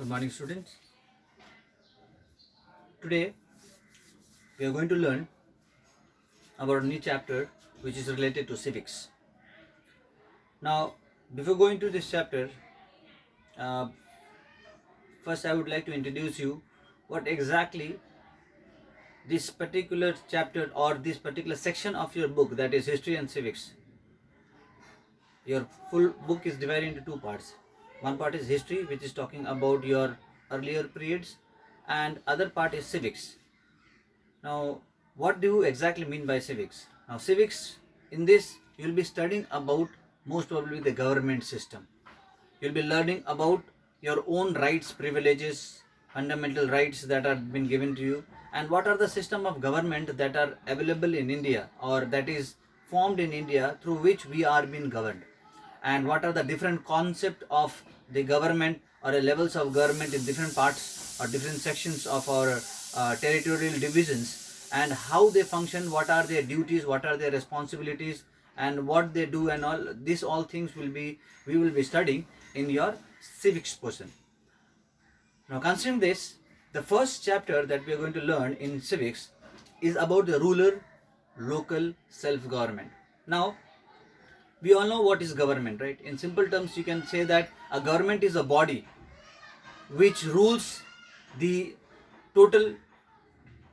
Good morning, students. Today we are going to learn about a new chapter which is related to civics. Now, before going to this chapter, uh, first I would like to introduce you what exactly this particular chapter or this particular section of your book, that is History and Civics. Your full book is divided into two parts. One part is history, which is talking about your earlier periods, and other part is civics. Now, what do you exactly mean by civics? Now, civics, in this, you will be studying about most probably the government system. You will be learning about your own rights, privileges, fundamental rights that are been given to you, and what are the system of government that are available in India or that is formed in India through which we are being governed, and what are the different concept of the government or levels of government in different parts or different sections of our territorial divisions, and how they function, what are their duties, what are their responsibilities, and what they do, and all things we will be studying in your civics portion. Now, considering this, the first chapter that we are going to learn in civics is about the rural local self-government. Now, we all know what is government, right? In simple terms, you can say that a government is a body which rules the total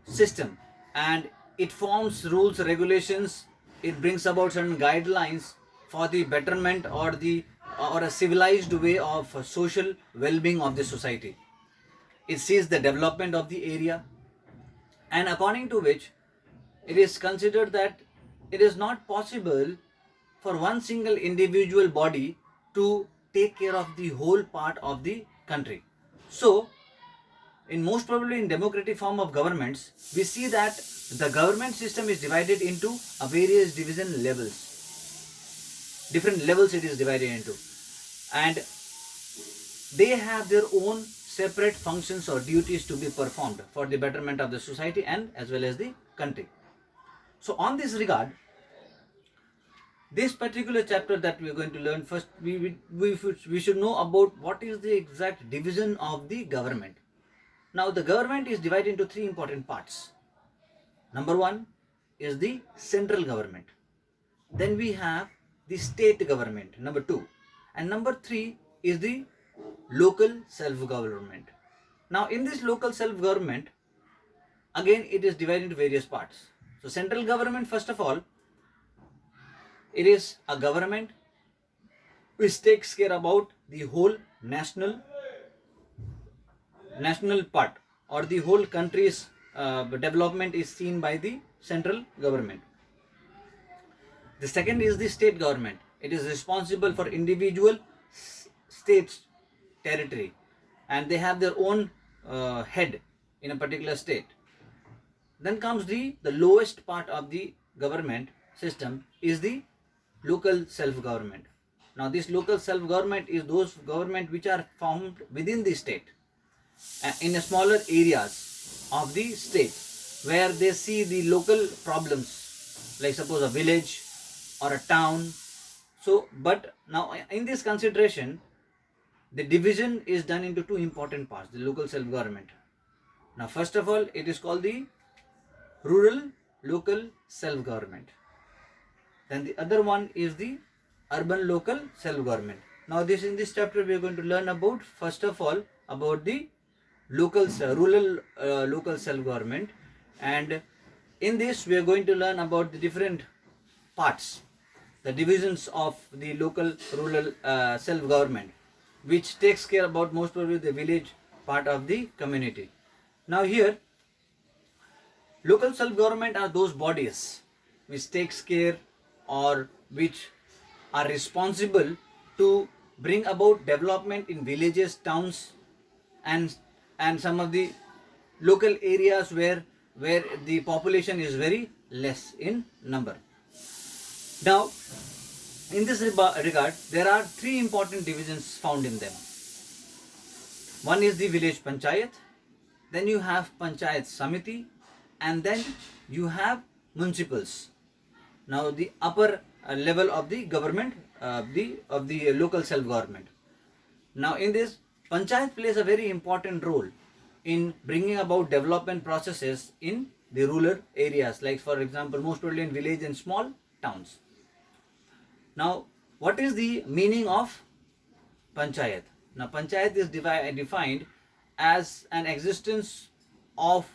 system, and it forms rules, regulations, it brings about certain guidelines for the betterment or a civilized way of social well-being of the society. It sees the development of the area, and according to which it is considered that it is not possible for one single individual body to take care of the whole part of the country. So, in most probably in democratic form of governments, we see that the government system is divided into a various division levels. Different levels it is divided into, and they have their own separate functions or duties to be performed for the betterment of the society and as well as the country. So, on this regard, this particular chapter that we are going to learn, first we should know about what is the exact division of the government. Now, the government is divided into three important parts. Number one is the central government. Then we have the state government, number two. And number three is the local self-government. Now, in this local self-government, again it is divided into various parts. So, central government, first of all, it is a government which takes care about the whole national part, or the whole country's development is seen by the central government. The second is the state government. It is responsible for individual states territory, and they have their own head in a particular state. Then comes the lowest part of the government system is the local self-government. Now, this local self-government is those government which are formed within the state in a smaller areas of the state, where they see the local problems, like suppose a village or a town. So, but now in this consideration, the division is done into two important parts, the local self-government. Now, first of all, it is called the rural local self-government. Then the other one is the urban local self-government. Now, in this chapter we are going to learn about, first of all, about the rural local self-government, and in this we are going to learn about the different parts, the divisions of the local rural self-government, which takes care about most probably the village part of the community. Now, here local self-government are those bodies which takes care or which are responsible to bring about development in villages, towns, and some of the local areas where the population is very less in number. Now, in this regard, there are three important divisions found in them. One is the village panchayat, then you have panchayat samiti, and then you have municipals. Now, the upper level of the government, of the local self-government. Now, in this, Panchayat plays a very important role in bringing about development processes in the rural areas, like for example, most probably in village and small towns. Now, what is the meaning of panchayat? Now, panchayat is defined as an existence of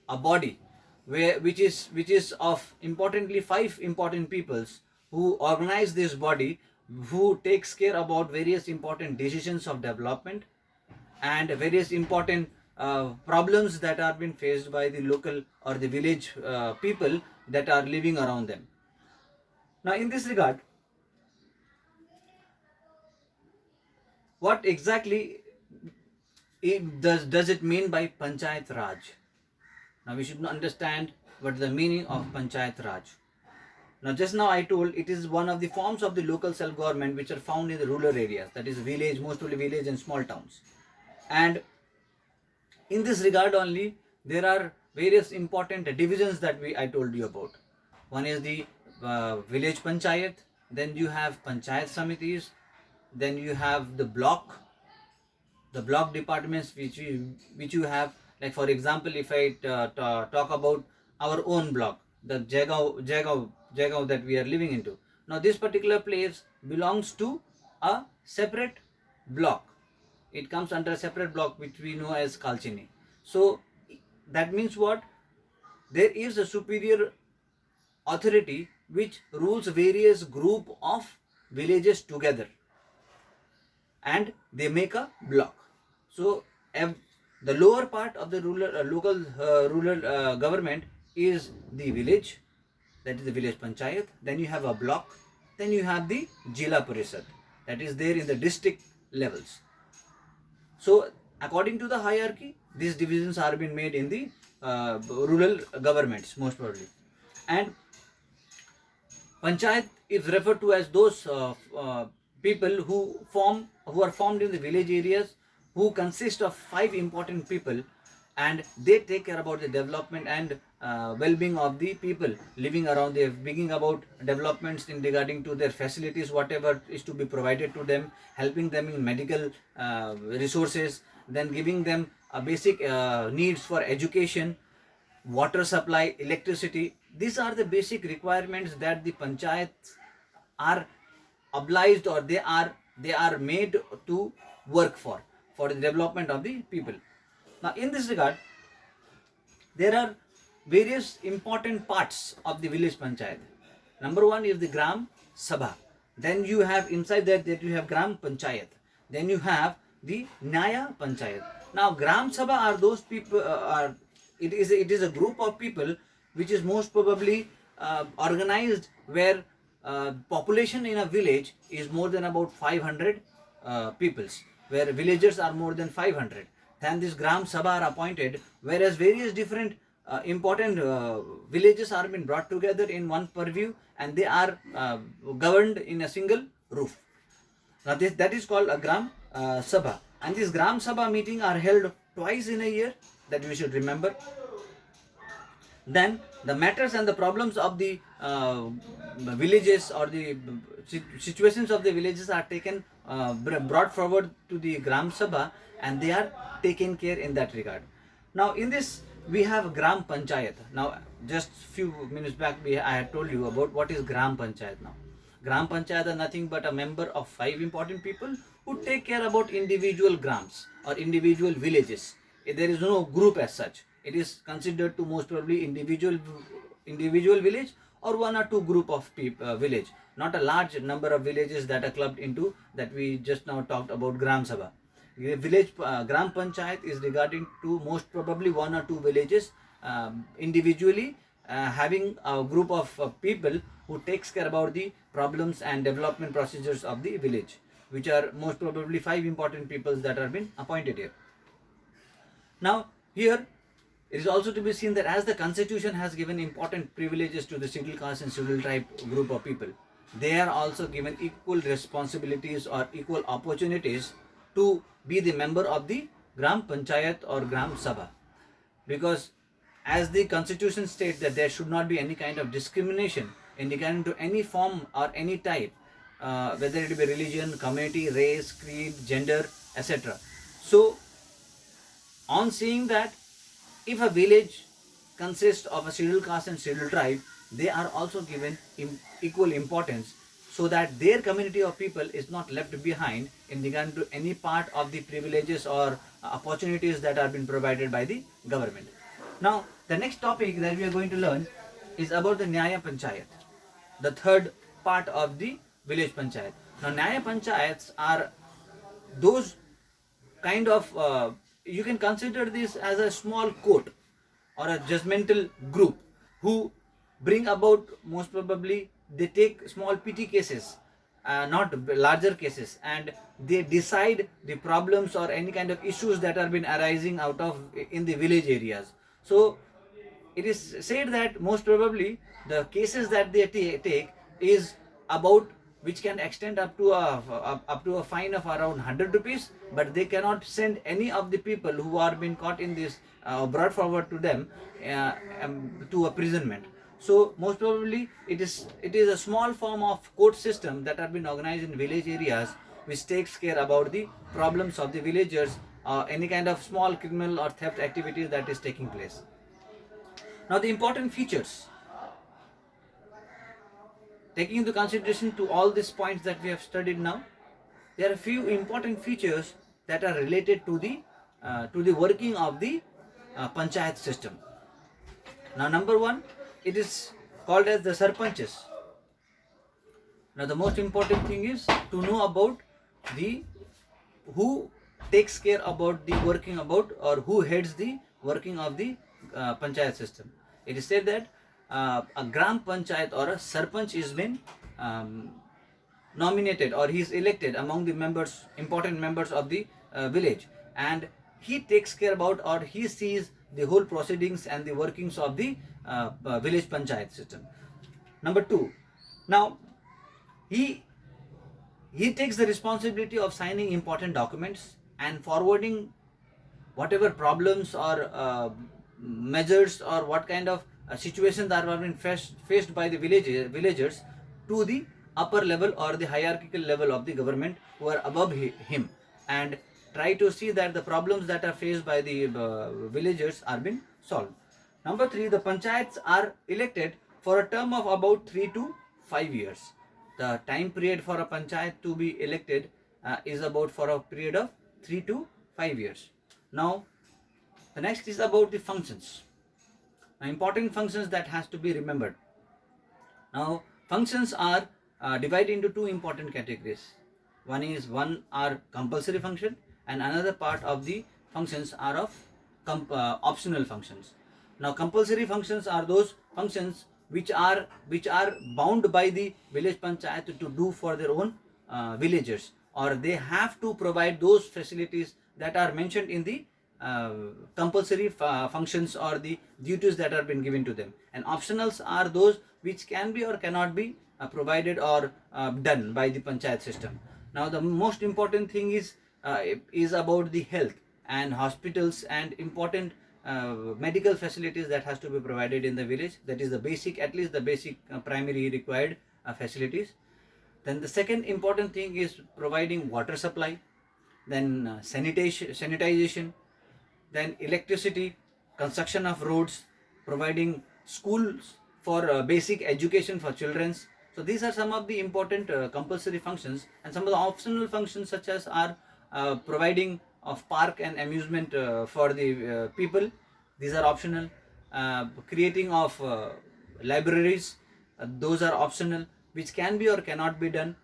a body which is of importantly 5 important peoples who organize this body, who takes care about various important decisions of development and various important problems that are being faced by the local or the village people that are living around them. Now, in this regard, what exactly does it mean by Panchayat Raj? Now, we should understand what is the meaning of Panchayat Raj. Now, just now I told it is one of the forms of the local self-government which are found in the rural areas, that is village, mostly village and small towns. And in this regard only, there are various important divisions that I told you about. One is the village panchayat, then you have panchayat samitis, then you have the block departments which you have. Like for example, if I talk about our own block, the Jaigaon that we are living into. Now this particular place belongs to a separate block. It comes under a separate block which we know as Kalchini. So that means what? There is a superior authority which rules various group of villages together and they make a block. So the lower part of the rural government is the village, that is the village panchayat. Then you have a block. Then you have the Jila Parishad, that is there in the district levels. So according to the hierarchy, these divisions are being made in the rural governments most probably. And panchayat is referred to as those people who are formed in the village areas, who consist of 5 important people, and they take care about the development and well-being of the people living around. They are bringing about developments in regarding to their facilities, whatever is to be provided to them, helping them in medical resources, then giving them basic needs for education, water supply, electricity. These are the basic requirements that the panchayats are obliged, or they are made to work for the development of the people. Now in this regard, there are various important parts of the village panchayat. Number one is the Gram Sabha. Then you have inside that you have Gram Panchayat. Then you have the Nyaya Panchayat. Now Gram Sabha are those people, it is a group of people which is most probably organized where population in a village is more than about 500 peoples, where villagers are more than 500. Then this Gram Sabha are appointed, whereas various different important villages are being brought together in one purview, and they are governed in a single roof. Now that is called a Gram Sabha, and this Gram Sabha meeting are held twice in a year, that we should remember. Then the matters and the problems of the villages, or the situations of the villages are taken brought forward to the Gram Sabha, and they are taken care in that regard. Now in this we have Gram Panchayat. Now just few minutes back I had told you about what is Gram Panchayat. Now Gram Panchayat are nothing but a member of 5 important people who take care about individual grams or individual villages. There is no group as such. It is considered to most probably individual village, or 1 or 2 group of village, not a large number of villages that are clubbed into that we just now talked about Gram Sabha. The village Gram Panchayat is regarding to most probably 1 or 2 villages individually having a group of people who takes care about the problems and development procedures of the village, which are most probably 5 important peoples that are been appointed here. Now here it is also to be seen that as the constitution has given important privileges to the scheduled caste and scheduled tribe group of people, they are also given equal responsibilities or equal opportunities to be the member of the Gram Panchayat or Gram Sabha, because as the constitution states that there should not be any kind of discrimination indicating to any form or any type, whether it be religion, community, race, creed, gender, etc. So on seeing that if a village consists of a scheduled caste and scheduled tribe, they are also given equal importance, so that their community of people is not left behind in regard to any part of the privileges or opportunities that are being provided by the government. Now, the next topic that we are going to learn is about the Nyaya Panchayat, the third part of the village panchayat. Now, Nyaya Panchayats are those kind of you can consider this as a small court or a judgmental group who bring about, most probably they take small petty cases, not larger cases, and they decide the problems or any kind of issues that are been arising out of in the village areas. So it is said that most probably the cases that they take is about, which can extend up to a fine of around 100 rupees, but they cannot send any of the people who are being caught in this brought forward to them to imprisonment. So most probably it is a small form of court system that have been organized in village areas, which takes care about the problems of the villagers, any kind of small criminal or theft activities that is taking place. Now, the important features, taking into consideration to all these points that we have studied now, there are a few important features that are related to the working of the panchayat system. Now, number one, it is called as the sarpanches. Now, the most important thing is to know about the who takes care about the working about, or who heads the working of the panchayat system. It is said that a gram panchayat or a sarpanch is been nominated, or he is elected among the members, important members of the village, and he takes care about, or he sees the whole proceedings and the workings of the village panchayat system. Number two, now he takes the responsibility of signing important documents and forwarding whatever problems or measures or what kind of situations that are being faced by the villagers to the upper level or the hierarchical level of the government who are above him, and try to see that the problems that are faced by the villagers are being solved. Number three, the panchayats are elected for a term of about 3 to 5 years. The time period for a panchayat to be elected is about for a period of 3 to 5 years. Now, the next is about the functions. Now, important functions that has to be remembered. Now, functions are divided into two important categories. One are compulsory function, and another part of the functions are of optional functions. Now, compulsory functions are those functions which are bound by the village panchayat to do for their own villagers, or they have to provide those facilities that are mentioned in the compulsory functions or the duties that are been given to them. And optionals are those which can be or cannot be provided or done by the panchayat system. Now, the most important thing is about the health and hospitals and important medical facilities that has to be provided in the village. That is the basic, at least the basic primary required facilities. Then the second important thing is providing water supply, then sanitization, then electricity, construction of roads, providing schools for basic education for children. So these are some of the important compulsory functions, and some of the optional functions such as are providing of park and amusement for the people. These are optional. Creating of libraries, those are optional, which can be or cannot be done.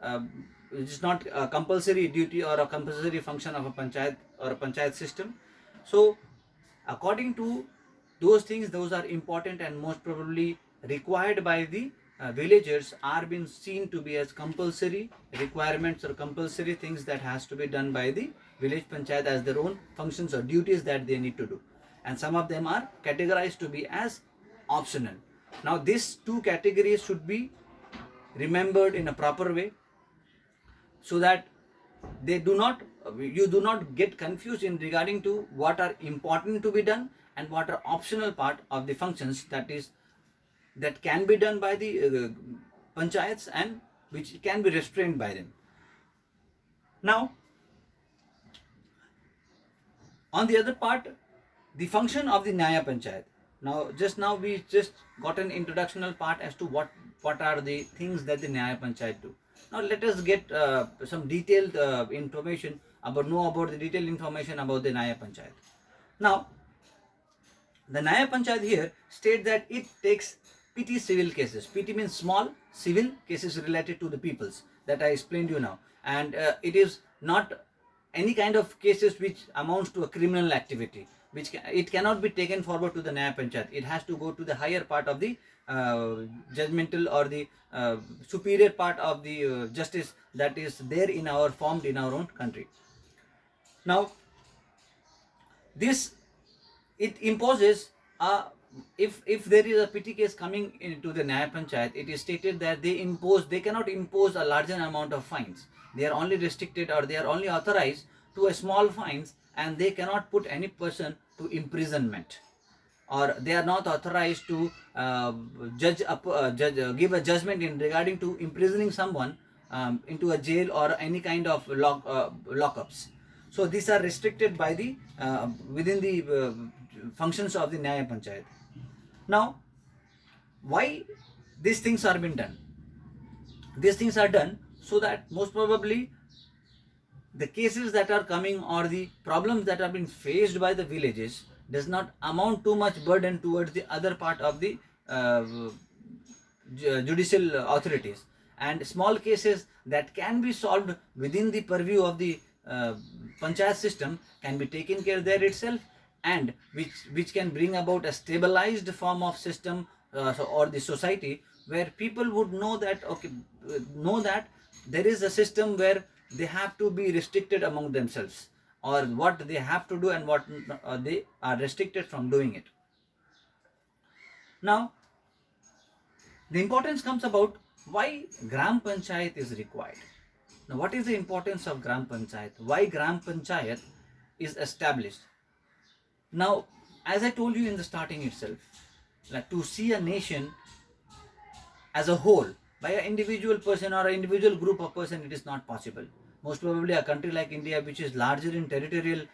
It is not a compulsory duty or a compulsory function of a panchayat or a panchayat system. So, according to those things, those are important and most probably required by the villagers, are being seen to be as compulsory requirements or compulsory things that has to be done by the village panchayat as their own functions or duties that they need to do. And some of them are categorized to be as optional. Now, these two categories should be remembered in a proper way, so that you do not get confused in regarding to what are important to be done and what are optional part of the functions that can be done by the panchayats and which can be restrained by them. Now, On the other part, the function of the Nyaya Panchayat. Now we just got an introductional part as to what are the things that the Nyaya Panchayat do. Now let us get some detailed information about the detailed information about the Nyaya Panchayat. Now, the Nyaya Panchayat here states that it takes PT civil cases. PT means small civil cases related to the peoples that I explained you now, and it is not any kind of cases which amounts to a criminal activity. It cannot be taken forward to the Nyaya Panchayat. It has to go to the higher part of the judgmental or the superior part of the justice that is there formed in our own country. Now, this it imposes if there is a PT case coming into the Nyaya Panchayat, it is stated that they cannot impose a larger amount of fines. They are only restricted, or they are only authorized to a small fines, and they cannot put any person to imprisonment, or they are not authorized to give a judgment in regarding to imprisoning someone into a jail or any kind of lockups. So these are restricted by the within the functions of the Nyaya Panchayat. Now, why these things are being done? These things are done so that most probably the cases that are coming or the problems that are being faced by the villages does not amount too much burden towards the other part of the judicial authorities, and small cases that can be solved within the purview of the panchayat system can be taken care there itself, and which can bring about a stabilized form of system or the society where people would know that there is a system where they have to be restricted among themselves, or what they have to do and what they are restricted from doing it. Now, the importance comes about why Gram Panchayat is required. Now, what is the importance of Gram Panchayat? Why Gram Panchayat is established? Now, as I told you in the starting itself, like to see a nation as a whole by an individual person or an individual group of person, it is not possible. Most probably a country like India, which is larger in territorial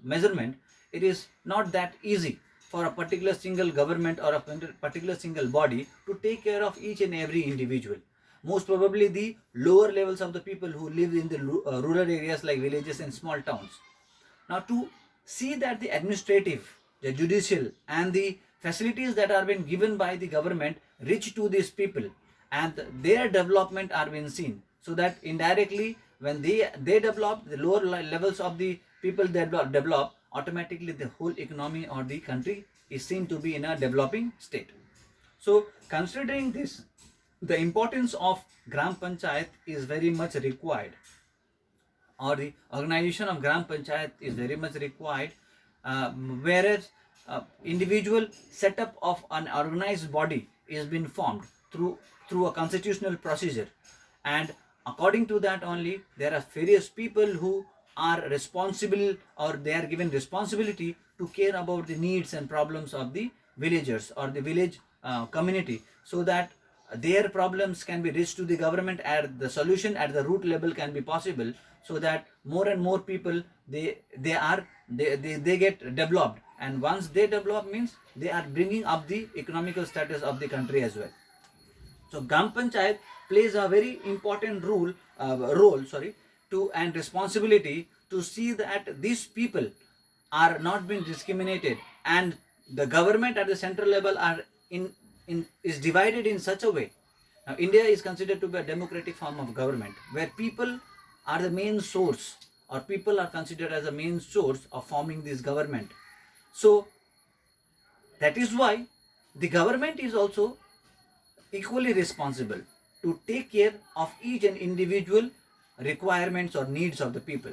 measurement, it is not that easy for a particular single government or a particular single body to take care of each and every individual. Most probably the lower levels of the people who live in the rural areas like villages and small towns. Now, to see that the administrative, the judicial and the facilities that are being given by the government reach to these people and their development are being seen, so that indirectly when they develop, the lower levels of the people develop, automatically the whole economy or the country is seen to be in a developing state. So considering this, the importance of Gram Panchayat is very much required, or the organization of Gram Panchayat is very much required, whereas individual setup of an organized body is being formed through a constitutional procedure, and according to that only there are various people who are responsible, or they are given responsibility to care about the needs and problems of the villagers or the village community, so that their problems can be reached to the government and the solution at the root level can be possible, so that more and more people they get developed, and once they develop means they are bringing up the economical status of the country as well. So Gram Panchayat plays a very important role and responsibility to see that these people are not being discriminated, and the government at the central level are is divided in such a way. Now, India is considered to be a democratic form of government where people are the main source, or people are considered as the main source of forming this government. So that is why the government is also equally responsible to take care of each and individual requirements or needs of the people.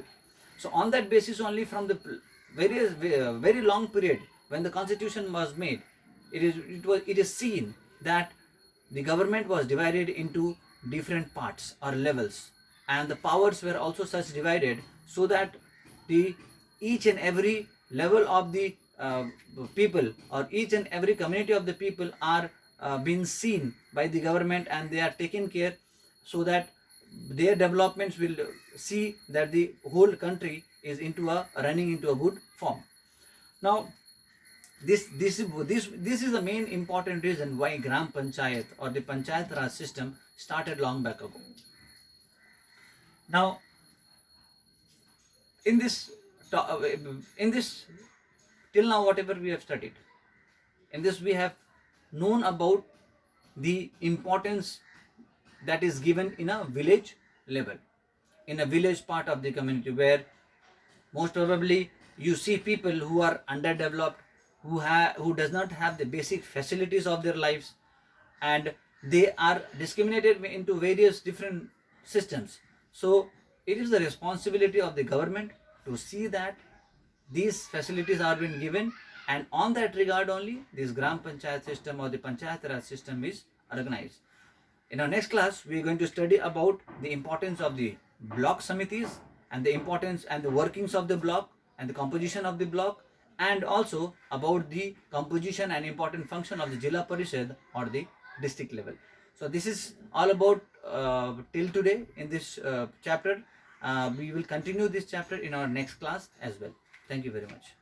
So on that basis only, from the very long period when the constitution was made, it is seen that the government was divided into different parts or levels, and the powers were also such divided, so that the each and every level of the people, or each and every community of the people are being seen by the government, and they are taken care, so that their developments will see that the whole country is running into a good form. Now, this is the main important reason why Gram Panchayat or the Panchayat Raj system started long back ago. Now, in this till now, whatever we have studied, in this we have known about the importance that is given in a village level, in a village part of the community, where most probably you see people who are underdeveloped, who does not have the basic facilities of their lives, and they are discriminated into various different systems. So it is the responsibility of the government to see that these facilities are being given, and on that regard only this Gram Panchayat system or the Panchayat Raj system is organized. In our next class, we are going to study about the importance of the block samitis and the importance and the workings of the block and the composition of the block, and also about the composition and important function of the Jilla Parishad or the district level. So this is all about till today in this chapter. We will continue this chapter in our next class as well. Thank you very much.